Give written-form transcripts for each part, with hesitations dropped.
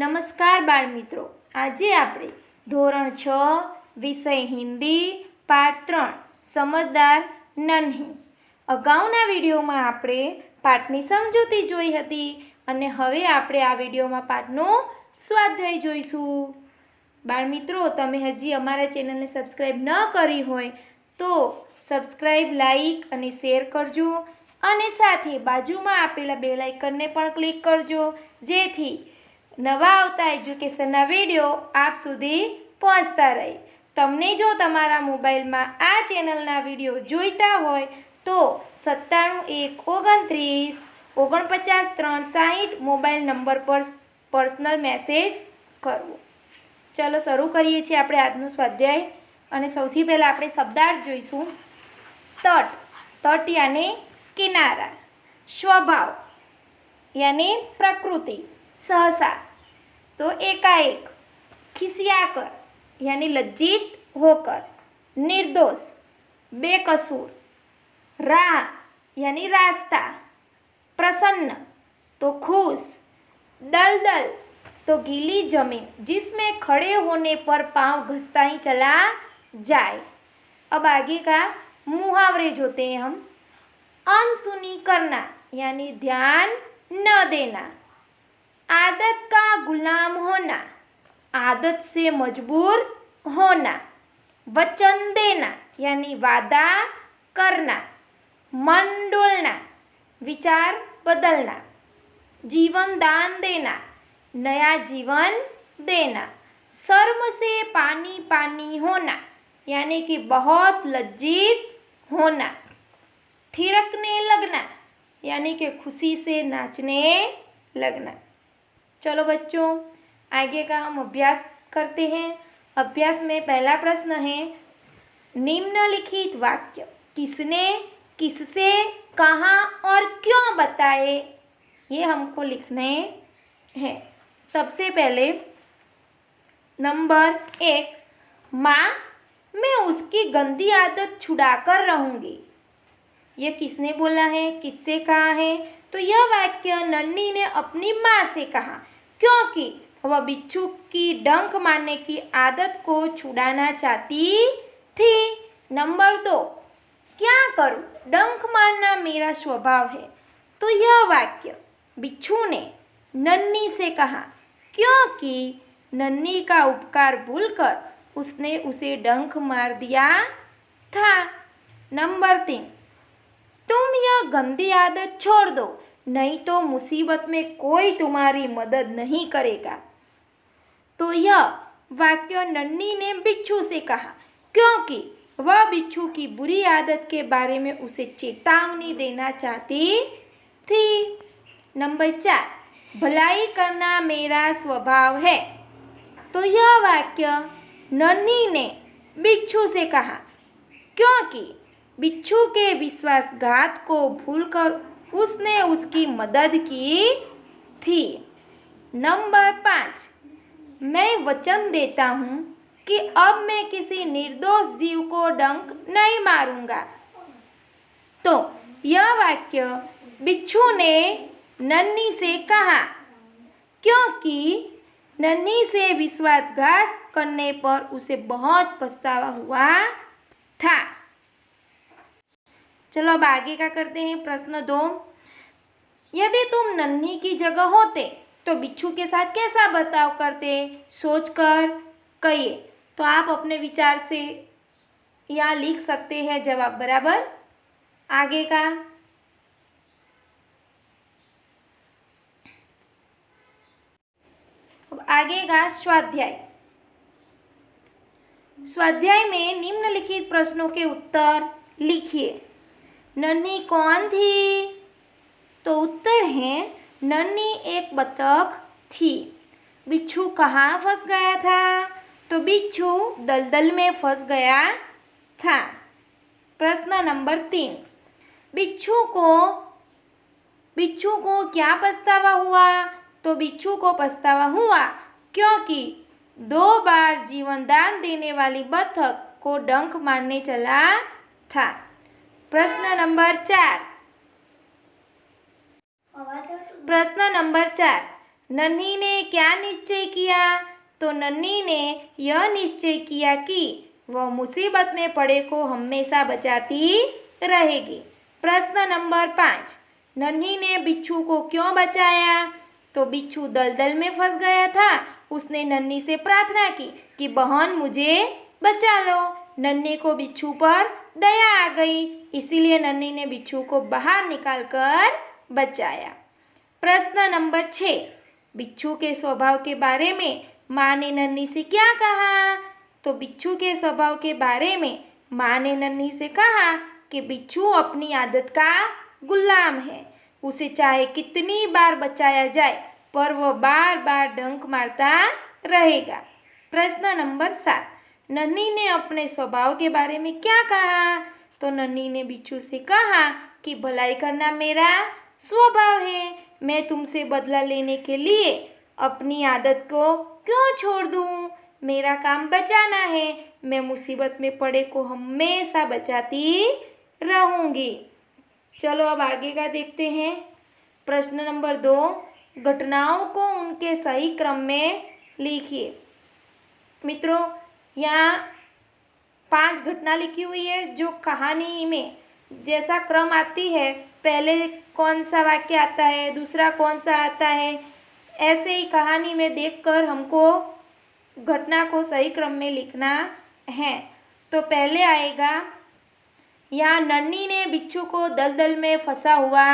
નમસ્કાર બાળમિત્રો, આજે આપણે ધોરણ 6 વિષય હિન્દી પાઠ 3 સમજદાર નન્હી. અગાઉના વિડીયોમાં આપણે પાઠની સમજૂતી જોઈ હતી અને હવે આપણે આ વિડીયોમાં પાઠનો સ્વાધ્યાય જોઈશું. બાળમિત્રો, તમે હજી અમારા ચેનલને સબસ્ક્રાઈબ ન કરી હોય તો સબસ્ક્રાઈબ, લાઈક અને શેર કરજો અને સાથે બાજુમાં આપેલા બેલ આઇકનને પણ ક્લિક કરજો, જેથી નવા આવતા એજ્યુકેશનના વિડીયો આપ સુધી પહોંચતા રહે. તમને જો તમારા મોબાઈલમાં આ ચેનલના વિડીયો જોઈતા હોય તો 97 129 49 360 મોબાઈલ નંબર પર પર્સનલ મેસેજ કરવો. ચલો શરૂ કરીએ છીએ આપણે આજનું સ્વાધ્યાય. અને સૌથી પહેલાં આપણે શબ્દાર્થ જોઈશું. તટ, તટ યાને કિનારા. સ્વભાવ યાને પ્રકૃતિ, सहसा तो एकाएक. खिसियाकर यानी लज्जित होकर. निर्दोष बेकसूर. राह यानी रास्ता. प्रसन्न तो खुश. दलदल तो गीली जमीन जिसमें खड़े होने पर पाँव घसता ही चला जाए. अब आगे का मुहावरे जोते हैं हम. अनसुनी करना यानी ध्यान न देना. आदत का गुलाम होना, आदत से मजबूर होना. वचन देना यानी वादा करना. मन डोलना, विचार बदलना. जीवन दान देना, नया जीवन देना. शर्म से पानी पानी होना यानी कि बहुत लज्जित होना. थिरकने लगना यानी कि खुशी से नाचने लगना. चलो बच्चों, आगे का हम अभ्यास करते हैं. अभ्यास में पहला प्रश्न है, निम्नलिखित वाक्य किसने किससे कहाँ और क्यों बताए, ये हमको लिखने हैं. सबसे पहले नंबर 1, माँ मैं उसकी गंदी आदत छुड़ाकर रहूँगी. ये किसने बोला है, किससे कहा है? तो यह वाक्य नन्ही ने अपनी माँ से कहा, क्योंकि वह बिच्छू की डंक मारने की आदत को छुड़ाना चाहती थी. नंबर 2, क्या करूँ, डंक मारना मेरा स्वभाव है. तो यह वाक्य बिच्छू ने नन्ही से कहा, क्योंकि नन्ही का उपकार भूलकर उसने उसे डंक मार दिया था. नंबर 3, तुम यह गंदी आदत छोड़ दो, नहीं तो मुसीबत में कोई तुम्हारी मदद नहीं करेगा. तो यह वाक्य नन्ही ने बिच्छू से कहा, क्योंकि वह बिच्छू की बुरी आदत के बारे में उसे चेतावनी देना चाहती थी. नंबर 4, भलाई करना मेरा स्वभाव है. तो यह वाक्य नन्ही ने बिच्छू से कहा, क्योंकि बिच्छू के विश्वासघात को भूलकर उसने उसकी मदद की थी. नंबर 5, मैं वचन देता हूँ कि अब मैं किसी निर्दोष जीव को डंक नहीं मारूंगा. तो यह वाक्य बिच्छू ने नन्ही से कहा, क्योंकि नन्ही से विश्वासघात करने पर उसे बहुत पछतावा हुआ था. चलो अब आगे का करते हैं. प्रश्न 2, यदि तुम नन्ही की जगह होते तो बिच्छू के साथ कैसा बर्ताव करते, सोचकर कहिए. तो आप अपने विचार से यहाँ लिख सकते हैं जवाब. बराबर. आगे का अब आगे का स्वाध्याय. स्वाध्याय में निम्नलिखित प्रश्नों के उत्तर लिखिए. नन्ही कौन थी? तो उत्तर है, नन्ही एक बतख थी. बिच्छू कहाँ फंस गया था? तो बिच्छू दलदल में फंस गया था. प्रश्न नंबर 3, बिच्छू को क्या पछतावा हुआ? तो बिच्छू को पछतावा हुआ क्योंकि 2 बार जीवन दान देने वाली बतख को डंक मारने चला था. प्रश्न नंबर 4, नन्ही ने क्या निश्चय किया? तो नन्ही ने यह निश्चय किया कि वह मुसीबत में पड़े को हमेशा बचाती रहेगी। प्रश्न नंबर 5, नन्ही ने बिच्छू को क्यों बचाया? तो बिच्छू दलदल में फंस गया था। उसने नन्ही से प्रार्थना की कि बहन मुझे बचा लो। नन्ही को बिच्छू पर दया आ गई, इसीलिए नन्ही ने बिच्छू को बाहर निकालकर बचाया। प्रश्न नंबर 6, बिच्छू के स्वभाव के बारे में माँ ने नन्ही से क्या कहा? तो बिच्छू के स्वभाव के बारे में माँ ने नन्ही से कहा कि बिच्छू अपनी आदत का गुलाम है। उसे चाहे कितनी बार बचाया जाए पर वह बार बार डंक मारता रहेगा। प्रश्न नंबर 7, नन्ही ने अपने स्वभाव के बारे में क्या कहा? तो नन्ही ने बिच्छू से कहा कि भलाई करना मेरा स्वभाव है। मैं तुमसे बदला लेने के लिए अपनी आदत को क्यों छोड़ दूँ? मेरा काम बचाना है। मैं मुसीबत में पड़े को हमेशा बचाती रहूँगी। चलो अब आगे का देखते हैं। प्रश्न नंबर 2, घटनाओं को उनके सही क्रम में लिखिए। मित्रों, यहाँ 5 घटना लिखी हुई है जो कहानी में जैसा क्रम आती है, पहले कौन सा वाक्य आता है, दूसरा कौन सा आता है, ऐसे ही कहानी में देखकर हमको घटना को सही क्रम में लिखना है। तो पहले आएगा, यहाँ नन्ही ने बिच्छू को दलदल में फंसा हुआ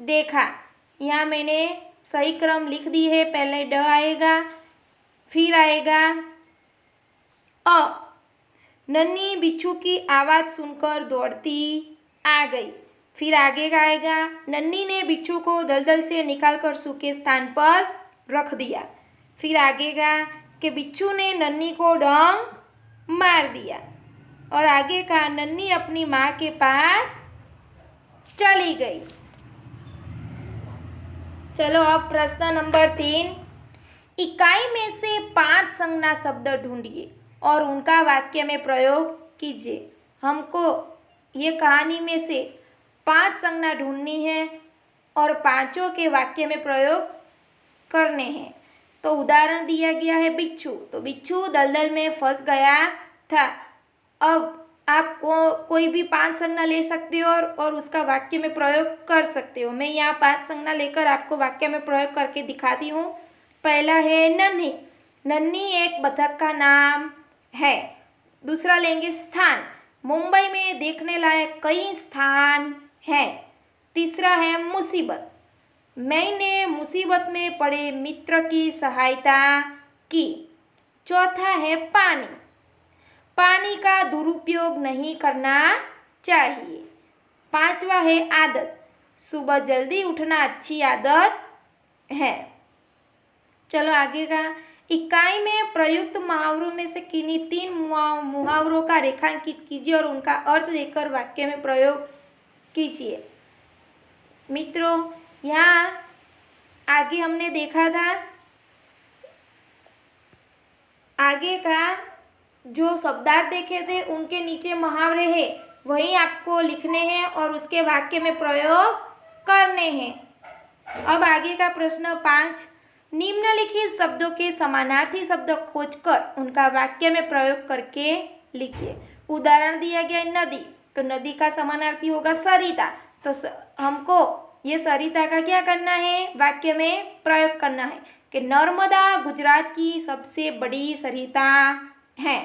देखा। यहाँ मैंने सही क्रम लिख दी है। पहले ड आएगा, फिर आएगा अ। नन्ही बिच्छू की आवाज़ सुनकर दौड़ती आ गई। फिर आगे का आएगा, नन्ही ने बिच्छू को दलदल से निकालकर सूखे स्थान पर रख दिया। फिर आगे का कि बिच्छू ने नन्ही को डंक मार दिया। और आगे का, नन्ही अपनी माँ के पास चली गई। चलो अब प्रश्न नंबर 3, इकाई में से 5 संज्ञा शब्द ढूंढिए और उनका वाक्य में प्रयोग कीजिए। हमको ये कहानी में से 5 संज्ञा ढूंढनी है और पांचों के वाक्य में प्रयोग करने हैं। तो उदाहरण दिया गया है बिच्छू, तो बिच्छू दलदल में फंस गया था। अब आप कोई भी 5 संज्ञा ले सकते हो और उसका वाक्य में प्रयोग कर सकते हो। मैं यहाँ 5 संज्ञा लेकर आपको वाक्य में प्रयोग करके दिखाती हूँ। पहला है नन्ही। नन्ही एक बतख का नाम है। दूसरा लेंगे स्थान। मुंबई में देखने लायक कई स्थान हैं। तीसरा है मुसीबत। मैंने मुसीबत में पड़े मित्र की सहायता की। चौथा है पानी। पानी का दुरुपयोग नहीं करना चाहिए। पांचवा है आदत। सुबह जल्दी उठना अच्छी आदत है। चलो आगे का, इकाई में प्रयुक्त मुहावरों में से किन्हीं 3 मुहावरों का रेखांकित कीजिए और उनका अर्थ देकर वाक्य में प्रयोग कीजिए। मित्रों, यहाँ आगे हमने देखा था, आगे का जो शब्दार्थ देखे थे उनके नीचे मुहावरे हैं, वही आपको लिखने हैं और उसके वाक्य में प्रयोग करने हैं। अब आगे का प्रश्न 5, निम्नलिखित शब्दों के समानार्थी शब्द खोजकर उनका वाक्य में प्रयोग करके लिखिए। उदाहरण दिया गया है नदी, तो नदी का समानार्थी होगा सरिता। तो हमको ये सरिता का क्या करना है, वाक्य में प्रयोग करना है कि नर्मदा गुजरात की सबसे बड़ी सरिता है।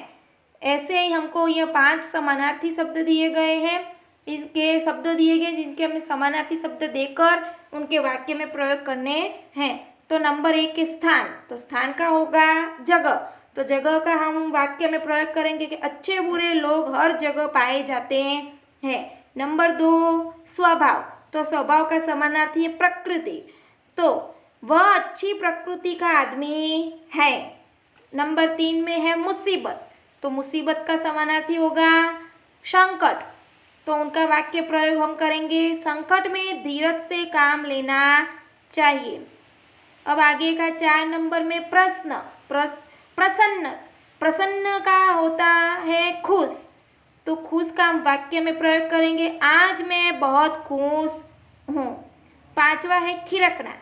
ऐसे ही हमको ये 5 समानार्थी शब्द दिए गए हैं, इसके शब्द दिए गए जिनके हमें समानार्थी शब्द देकर उनके वाक्य में प्रयोग करने हैं। तो नंबर 1 के स्थान, तो स्थान का होगा जगह। तो जगह का हम वाक्य में प्रयोग करेंगे कि अच्छे बुरे लोग हर जगह पाए जाते हैं। नंबर 2 स्वभाव, तो स्वभाव का समानार्थी है प्रकृति, तो वह अच्छी प्रकृति का आदमी है। नंबर 3 में है मुसीबत, तो मुसीबत का समानार्थी होगा संकट, तो उनका वाक्य प्रयोग हम करेंगे संकट में धीरज से काम लेना चाहिए। अब आगे का 4 नंबर में प्रश्न, प्रसन्न, प्रसन्न का होता है खुश, तो खुश का हम वाक्य में प्रयोग करेंगे आज मैं बहुत खुश हूँ। 5वां है थिरकना,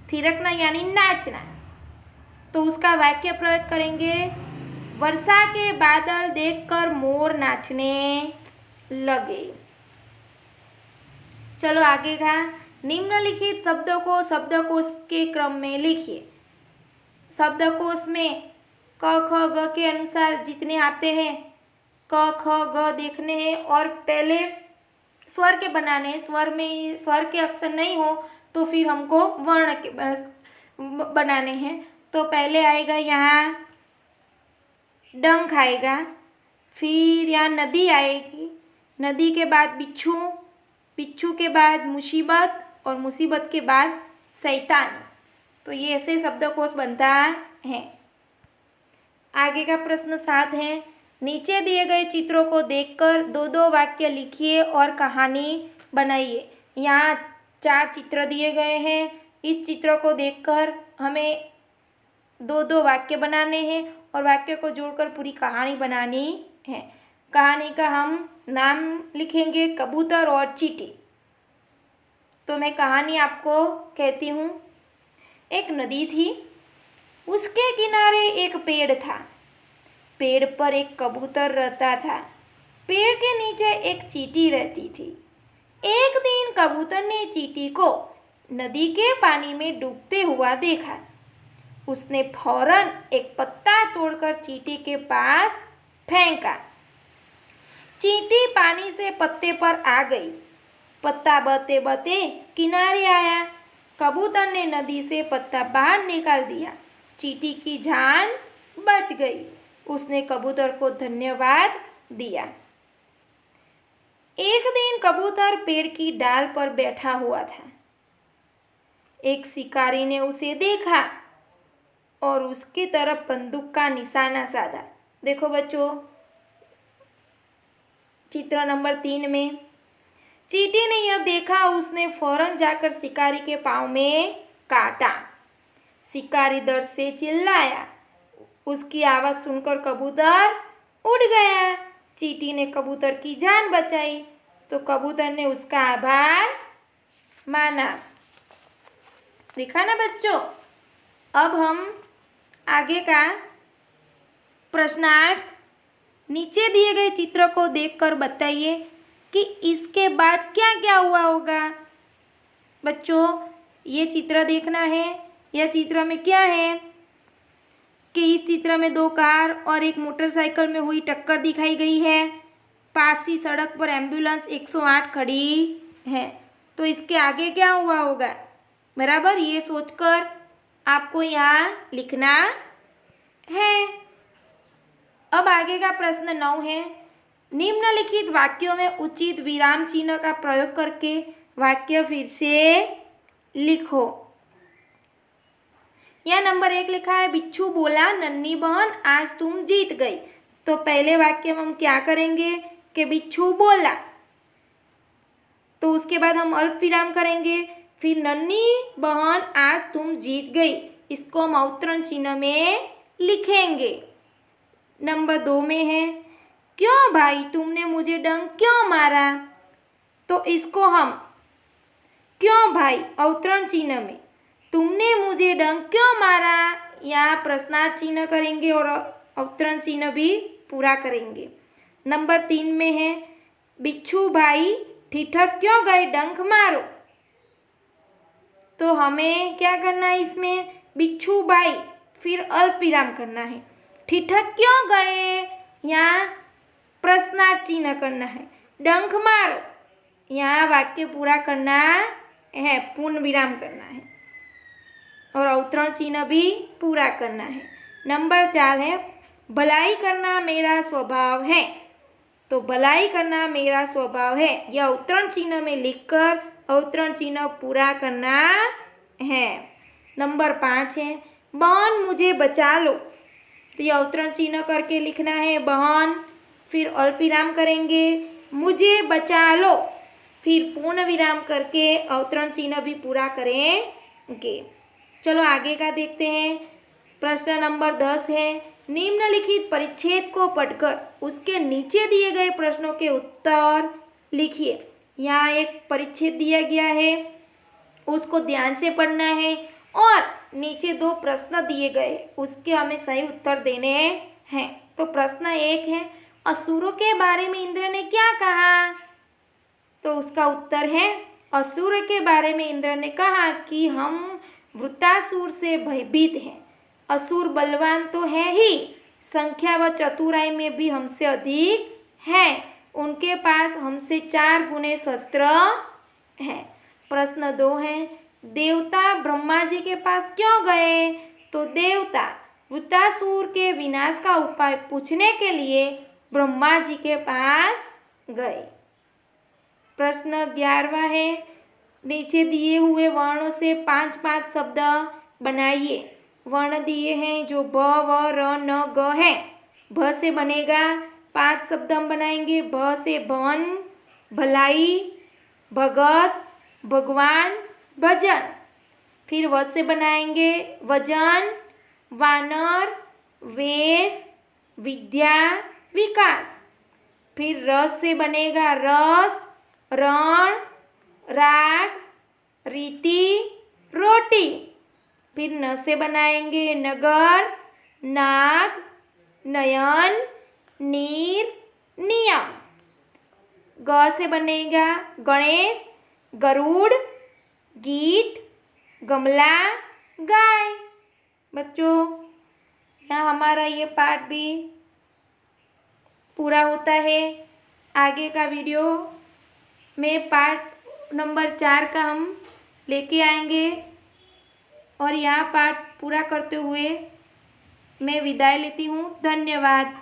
थिरकना यानी नाचना। तो उसका वाक्य प्रयोग करेंगे, वर्षा के बादल देखकर मोर नाचने लगे। चलो आगे का, निम्नलिखित शब्दों को शब्दकोश के क्रम में लिखिए। शब्दकोश में क ख ग के अनुसार जितने आते हैं क ख ग देखने हैं और पहले स्वर के बनाने हैं। स्वर में स्वर के अक्षर नहीं हो तो फिर हमको वर्ण के बनाने हैं। तो पहले आएगा यहाँ डंक आएगा, फिर यहाँ नदी आएगी, नदी के बाद बिच्छू, बिच्छू के बाद मुसीबत और मुसीबत के बाद शैतान। तो ये ऐसे शब्दकोश बनता है। आगे का प्रश्न 7 है, नीचे दिए गए चित्रों को देखकर 2-2 वाक्य लिखिए और कहानी बनाइए। यहाँ 4 चित्र दिए गए हैं। इस चित्रों को देखकर हमें 2-2 वाक्य बनाने हैं और वाक्य को जोड़कर पूरी कहानी बनानी है। कहानी का हम नाम लिखेंगे कबूतर और चींटी। तो मैं कहानी आपको कहती हूँ। एक नदी थी, उसके किनारे एक पेड़ था। पेड़ पर एक कबूतर रहता था। पेड़ के नीचे एक चींटी रहती थी। एक दिन कबूतर ने चींटी को नदी के पानी में डूबते हुआ देखा। उसने फौरन एक पत्ता तोड़कर चींटी के पास फेंका। चींटी पानी से पत्ते पर आ गई। पत्ता बहते बहते किनारे आया। कबूतर ने नदी से पत्ता बाहर निकाल दिया। चींटी की जान बच गई। उसने कबूतर को धन्यवाद दिया। एक दिन कबूतर पेड़ की डाल पर बैठा हुआ था। एक शिकारी ने उसे देखा और उसकी तरफ बंदूक का निशाना साधा। देखो बच्चों, चित्र नंबर 3 में चींटी ने यह देखा, उसने फौरन जाकर शिकारी के पाँव में काटा। शिकारी दर्द से चिल्लाया। उसकी आवाज़ सुनकर कबूतर उड़ गया। चींटी ने कबूतर की जान बचाई तो कबूतर ने उसका आभार माना। देखा ना बच्चों। अब हम आगे का प्रश्न 8, नीचे दिए गए चित्र को देखकर बताइए कि इसके बाद क्या क्या हुआ होगा। बच्चों ये चित्र देखना है। यह चित्र में क्या है कि इस चित्र में 2 कार और एक मोटरसाइकिल में हुई टक्कर दिखाई गई है। पास ही सड़क पर एम्बुलेंस 108 खड़ी है। तो इसके आगे क्या हुआ होगा बराबर, ये सोचकर आपको यहाँ लिखना है। अब आगे का प्रश्न 9 है, निम्नलिखित वाक्यों में उचित विराम चिन्ह का प्रयोग करके वाक्य फिर से लिखो। यह नंबर 1 लिखा है, बिच्छू बोला नन्ही बहन आज तुम जीत गई। तो पहले वाक्य में हम क्या करेंगे कि बिच्छू बोला, तो उसके बाद हम अल्प विराम करेंगे। फिर नन्ही बहन आज तुम जीत गई, इसको हम अवतरण चिन्ह में लिखेंगे। नंबर 2 में है, क्यों भाई तुमने मुझे डंक क्यों मारा। तो इसको हम क्यों भाई अवतरण चिन्ह में, तुमने मुझे डंक क्यों मारा, यहाँ प्रश्नार्थ चिन्ह करेंगे और अवतरण चिन्ह भी पूरा करेंगे। नंबर 3 में है, बिच्छू भाई ठिठक क्यों गए डंक मारो। तो हमें क्या करना है इसमें, बिच्छू भाई फिर अल्प विराम करना है। ठिठक क्यों गए, यहाँ प्रश्नार्थ चिन्ह करना है। डंक मारो, यहाँ वाक्य पूरा करना है, पूर्ण विराम करना है और अवतरण चिन्ह भी पूरा करना है। नंबर 4 है, भलाई करना मेरा स्वभाव है। तो भलाई करना मेरा स्वभाव है, यह अवतरण चिन्ह में लिखकर अवतरण चिन्ह पूरा करना है। नंबर 5 है, बहन मुझे बचा लो। तो यह अवतरण चिन्ह करके लिखना है बहन, फिर अल्प विराम करेंगे, मुझे बचा लो, फिर पूर्ण विराम करके अवतरण चिन्ह भी पूरा करेंगे। चलो आगे का देखते हैं। प्रश्न नंबर 10 है, निम्नलिखित परिच्छेद को पढ़कर उसके नीचे दिए गए प्रश्नों के उत्तर लिखिए। यहाँ एक परिच्छेद दिया गया है, उसको ध्यान से पढ़ना है और नीचे 2 प्रश्न दिए गए, उसके हमें सही उत्तर देने हैं। तो प्रश्न 1 है, असुरों के बारे में इंद्र ने क्या कहा? तो उसका उत्तर है, असुर के बारे में इंद्र ने कहा कि हम वृत्तासुर से भयभीत हैं। असुर बलवान तो है ही, संख्या व चतुराई में भी हमसे अधिक है। उनके पास हमसे 4 गुने शस्त्र हैं। प्रश्न 2 है, देवता ब्रह्मा जी के पास क्यों गए? तो देवता वृत्तासुर के विनाश का उपाय पूछने के लिए ब्रह्मा जी के पास गए। प्रश्न 11वां है, नीचे दिए हुए वर्णों से 5-5 शब्द बनाइए। वर्ण दिए हैं जो ब, व, र, न, ग है। भ से बनेगा, 5 शब्द हम बनाएंगे। भ से भवन, भलाई, भगत, भगवान, भजन। फिर व से बनाएंगे वजन, वानर, वेश, विद्या, विकास। फिर रस से बनेगा रस, रण, राग, रीति, रोटी। फिर न से बनाएंगे नगर, नाग, नयन, नीर, नियम। ग से बनेगा गणेश, गरुड़, गीत, गमला, गाय। बच्चों, यहाँ हमारा ये पाठ भी पूरा होता है। आगे का वीडियो में पाठ नंबर 4 का हम लेके आएंगे। और यहाँ पाठ पूरा करते हुए मैं विदाई लेती हूँ। धन्यवाद।